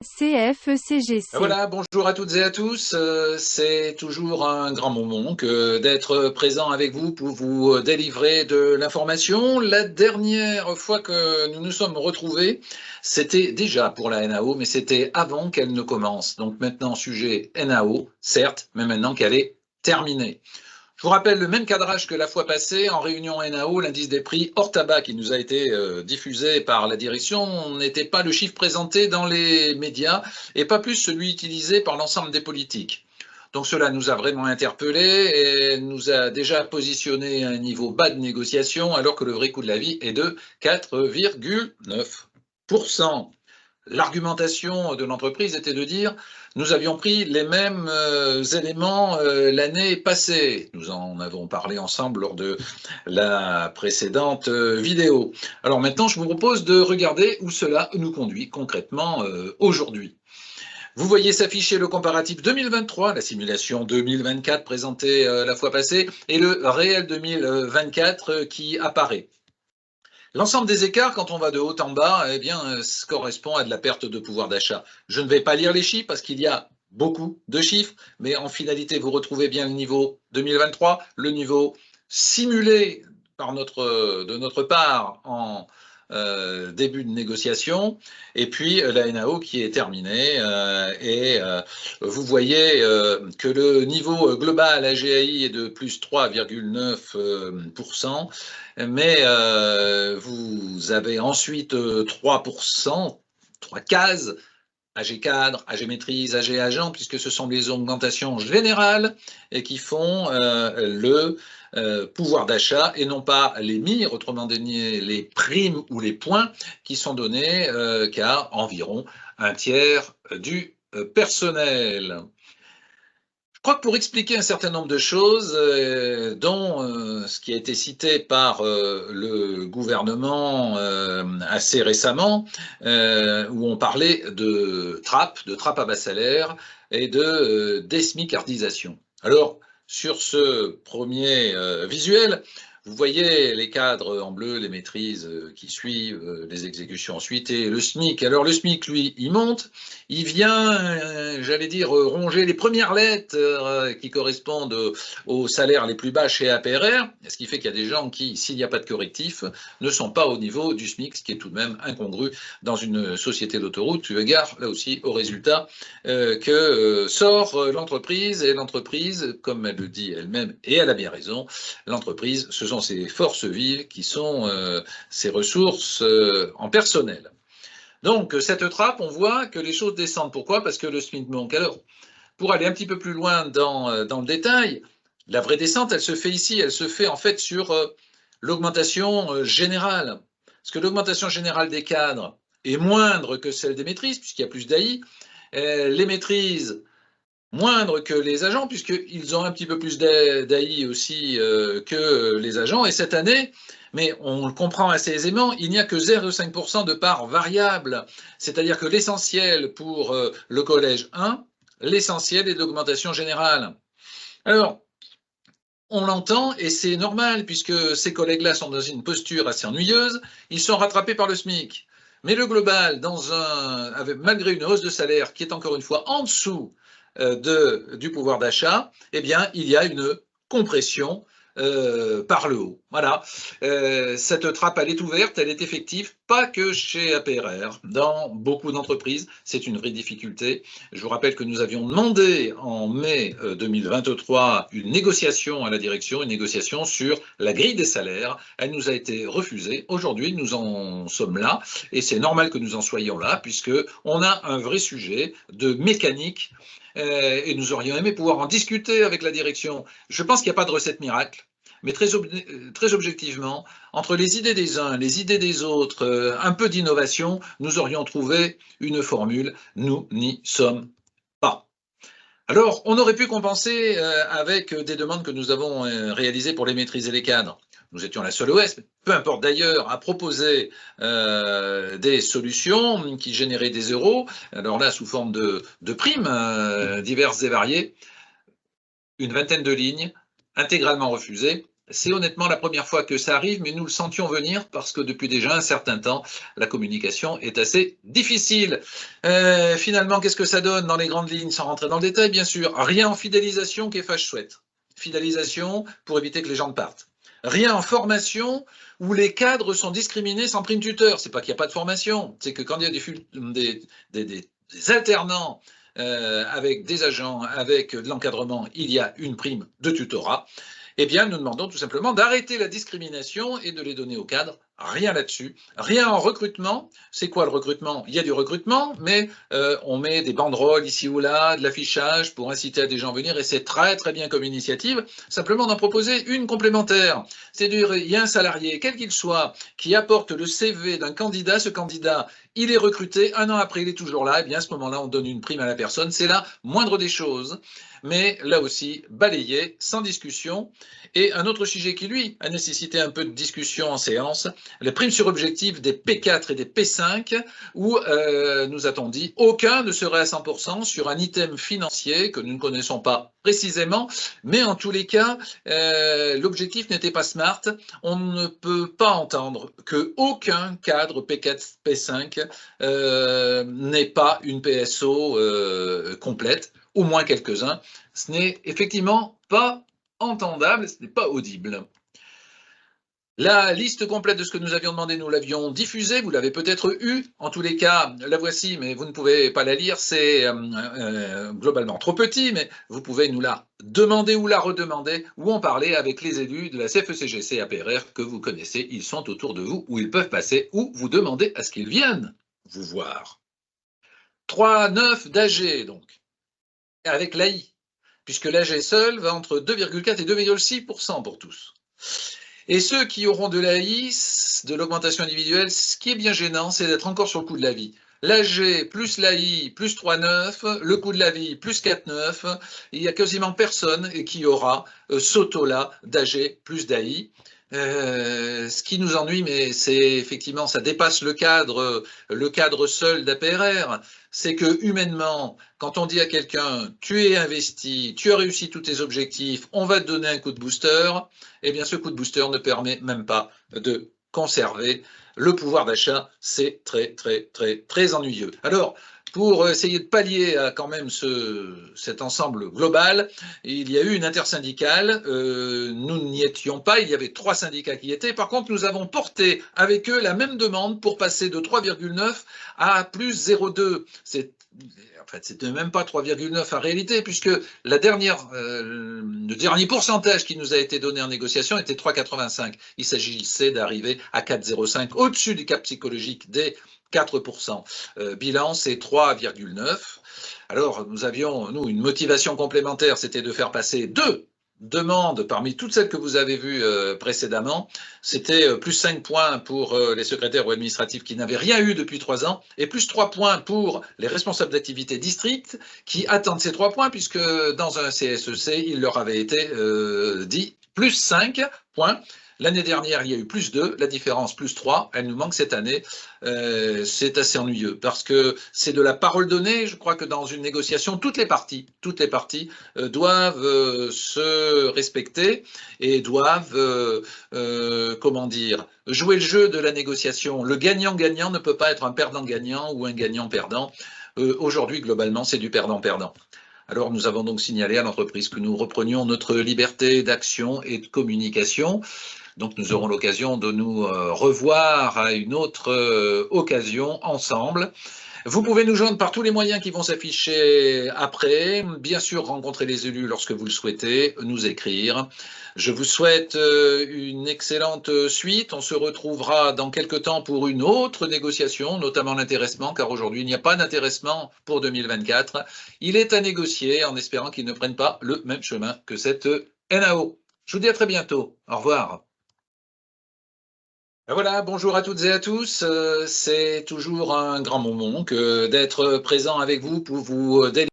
CFECGC. Voilà, bonjour à toutes et à tous. C'est toujours un grand moment que d'être présent avec vous pour vous délivrer de l'information. La dernière fois que nous nous sommes retrouvés, c'était déjà pour la NAO, mais c'était avant qu'elle ne commence. Donc maintenant, sujet NAO, certes, mais maintenant qu'elle est terminée. Je vous rappelle le même cadrage que la fois passée, en réunion NAO, l'indice des prix hors tabac qui nous a été diffusé par la direction n'était pas le chiffre présenté dans les médias et pas plus celui utilisé par l'ensemble des politiques. Donc cela nous a vraiment interpellés et nous a déjà positionné à un niveau bas de négociation alors que le vrai coût de la vie est de 4,9%. L'argumentation de l'entreprise était de dire nous avions pris les mêmes éléments l'année passée. Nous en avons parlé ensemble lors de la précédente vidéo. Alors maintenant, je vous propose de regarder où cela nous conduit concrètement aujourd'hui. Vous voyez s'afficher le comparatif 2023, la simulation 2024 présentée la fois passée, et le réel 2024 qui apparaît. L'ensemble des écarts, quand on va de haut en bas, eh bien, correspond à de la perte de pouvoir d'achat. Je ne vais pas lire les chiffres parce qu'il y a beaucoup de chiffres, mais en finalité, vous retrouvez bien le niveau 2023, le niveau simulé de notre part en début de négociation, et puis la NAO qui est terminée. Vous voyez que le niveau global AGAI est de plus 3,9%, mais vous avez ensuite 3%, 3 cases, AG cadre, AG maîtrise, AG agent, puisque ce sont les augmentations générales et qui font le pouvoir d'achat et non pas les mires, autrement dit les primes ou les points qui sont donnés qu'à environ un tiers du personnel. Je crois que pour expliquer un certain nombre de choses, dont ce qui a été cité par le gouvernement assez récemment, où on parlait de trappe à bas salaire et de désmicardisation. Alors, sur ce premier visuel, vous voyez les cadres en bleu, les maîtrises qui suivent, les exécutions ensuite, et le SMIC. Alors le SMIC, lui, il monte, il vient, j'allais dire, ronger les premières lettres qui correspondent aux salaires les plus bas chez APRR, ce qui fait qu'il y a des gens qui, s'il n'y a pas de correctif, ne sont pas au niveau du SMIC, ce qui est tout de même incongru dans une société d'autoroute, tu égard là aussi au résultat que sort l'entreprise, et l'entreprise, comme elle le dit elle-même, et elle a bien raison, l'entreprise, ce sont ses forces vives qui sont ses ressources en personnel. Donc, cette trappe, on voit que les choses descendent. Pourquoi? Parce que le SMIC manque. Alors, pour aller un petit peu plus loin dans le détail, la vraie descente, elle se fait ici, elle se fait en fait sur l'augmentation générale. Parce que l'augmentation générale des cadres est moindre que celle des maîtrises, puisqu'il y a plus d'AI. Les maîtrises moindre que les agents, puisqu'ils ont un petit peu plus d'AI aussi que les agents. Et cette année, mais on le comprend assez aisément, il n'y a que 0,5% de part variable. C'est-à-dire que l'essentiel pour le collège 1, l'essentiel est d'augmentation générale. Alors, on l'entend et c'est normal puisque ces collègues-là sont dans une posture assez ennuyeuse, ils sont rattrapés par le SMIC. Mais le global, malgré une hausse de salaire qui est encore une fois en dessous du pouvoir d'achat, eh bien, il y a une compression par le haut. Voilà. Cette trappe, elle est ouverte, elle est effective, pas que chez APRR. Dans beaucoup d'entreprises, c'est une vraie difficulté. Je vous rappelle que nous avions demandé en mai 2023 une négociation à la direction, une négociation sur la grille des salaires. Elle nous a été refusée. Aujourd'hui, nous en sommes là et c'est normal que nous en soyons là puisque on a un vrai sujet de mécanique et nous aurions aimé pouvoir en discuter avec la direction. Je pense qu'il n'y a pas de recette miracle. Mais très objectivement, entre les idées des uns, les idées des autres, un peu d'innovation, nous aurions trouvé une formule. Nous n'y sommes pas. Alors, on aurait pu compenser avec des demandes que nous avons réalisées pour les maîtrises et les cadres. Nous étions la seule OS, peu importe d'ailleurs, à proposer des solutions qui généraient des euros, alors là sous forme de primes diverses et variées, une vingtaine de lignes, intégralement refusées, C'est honnêtement la première fois que ça arrive, mais nous le sentions venir parce que depuis déjà un certain temps, la communication est assez difficile. Finalement, qu'est-ce que ça donne dans les grandes lignes, sans rentrer dans le détail, bien sûr? Rien en fidélisation qui est chouette. Fidélisation pour éviter que les gens partent. Rien en formation où les cadres sont discriminés sans prime tuteur. C'est pas qu'il n'y a pas de formation, c'est que quand il y a des alternants avec des agents, avec de l'encadrement, il y a une prime de tutorat. Eh bien, nous demandons tout simplement d'arrêter la discrimination et de les donner aux cadres. Rien là-dessus. Rien en recrutement. C'est quoi le recrutement? Il y a du recrutement, mais on met des banderoles ici ou là, de l'affichage pour inciter à des gens à venir, et c'est très très bien comme initiative. Simplement d'en proposer une complémentaire. C'est-à-dire, il y a un salarié, quel qu'il soit, qui apporte le CV d'un candidat. Ce candidat, il est recruté. Un an après, il est toujours là. Eh bien, à ce moment-là, on donne une prime à la personne. C'est la moindre des choses. Mais là aussi, balayé, sans discussion. Et un autre sujet qui, lui, a nécessité un peu de discussion en séance, les primes sur objectif des P4 et des P5, où nous a-t-on dit, aucun ne serait à 100% sur un item financier que nous ne connaissons pas précisément, mais en tous les cas, l'objectif n'était pas smart. On ne peut pas entendre qu'aucun cadre P4, P5 n'ait pas une PSO complète, au moins quelques-uns. Ce n'est effectivement pas entendable, ce n'est pas audible. La liste complète de ce que nous avions demandé, nous l'avions diffusée, vous l'avez peut-être eue. En tous les cas, la voici, mais vous ne pouvez pas la lire, c'est globalement trop petit, mais vous pouvez nous la demander ou la redemander, ou en parler avec les élus de la CFECGC APRR que vous connaissez. Ils sont autour de vous, où ils peuvent passer, ou vous demander à ce qu'ils viennent vous voir. 3,9 d'AG, donc, avec l'AI, puisque l'AG seul va entre 2,4 et 2,6% pour tous. Et ceux qui auront de l'AI, de l'augmentation individuelle, ce qui est bien gênant, c'est d'être encore sur le coût de la vie. L'AG plus l'AI plus 3,9, le coût de la vie plus 4,9, il n'y a quasiment personne qui aura ce taux-là d'AG plus d'AI. Ce qui nous ennuie, mais c'est effectivement, ça dépasse le cadre seul d'APRR, c'est que humainement, quand on dit à quelqu'un, tu es investi, tu as réussi tous tes objectifs, on va te donner un coup de booster, eh bien ce coup de booster ne permet même pas de conserver le pouvoir d'achat. C'est très, très, très, très ennuyeux. Alors, pour essayer de pallier à quand même cet ensemble global, il y a eu une intersyndicale. Nous n'y étions pas, il y avait 3 syndicats qui y étaient. Par contre, nous avons porté avec eux la même demande pour passer de 3,9 à plus 0,2. En fait, c'était même pas 3,9 en réalité, puisque le dernier pourcentage qui nous a été donné en négociation était 3,85. Il s'agissait d'arriver à 4,05, au-dessus du cap psychologique des 4%. Bilan, c'est 3,9. Alors, nous avions, nous, une motivation complémentaire, c'était de faire passer 2 demandes parmi toutes celles que vous avez vues précédemment. C'était plus 5 points pour les secrétaires ou administratifs qui n'avaient rien eu depuis 3 ans, et plus 3 points pour les responsables d'activité district qui attendent ces 3 points, puisque dans un CSEC, il leur avait été dit plus 5 points. L'année dernière, il y a eu plus 2, la différence plus 3, elle nous manque cette année. C'est assez ennuyeux parce que c'est de la parole donnée. Je crois que dans une négociation, toutes les parties doivent se respecter et doivent, comment dire, jouer le jeu de la négociation. Le gagnant-gagnant ne peut pas être un perdant-gagnant ou un gagnant-perdant. Aujourd'hui, globalement, c'est du perdant-perdant. Alors, nous avons donc signalé à l'entreprise que nous reprenions notre liberté d'action et de communication. Donc, nous aurons l'occasion de nous revoir à une autre occasion ensemble. Vous pouvez nous joindre par tous les moyens qui vont s'afficher après. Bien sûr, rencontrer les élus lorsque vous le souhaitez, nous écrire. Je vous souhaite une excellente suite. On se retrouvera dans quelques temps pour une autre négociation, notamment l'intéressement, car aujourd'hui, il n'y a pas d'intéressement pour 2024. Il est à négocier en espérant qu'ils ne prennent pas le même chemin que cette NAO. Je vous dis à très bientôt. Au revoir. Voilà, bonjour à toutes et à tous. C'est toujours un grand moment que d'être présent avec vous pour vous délivrer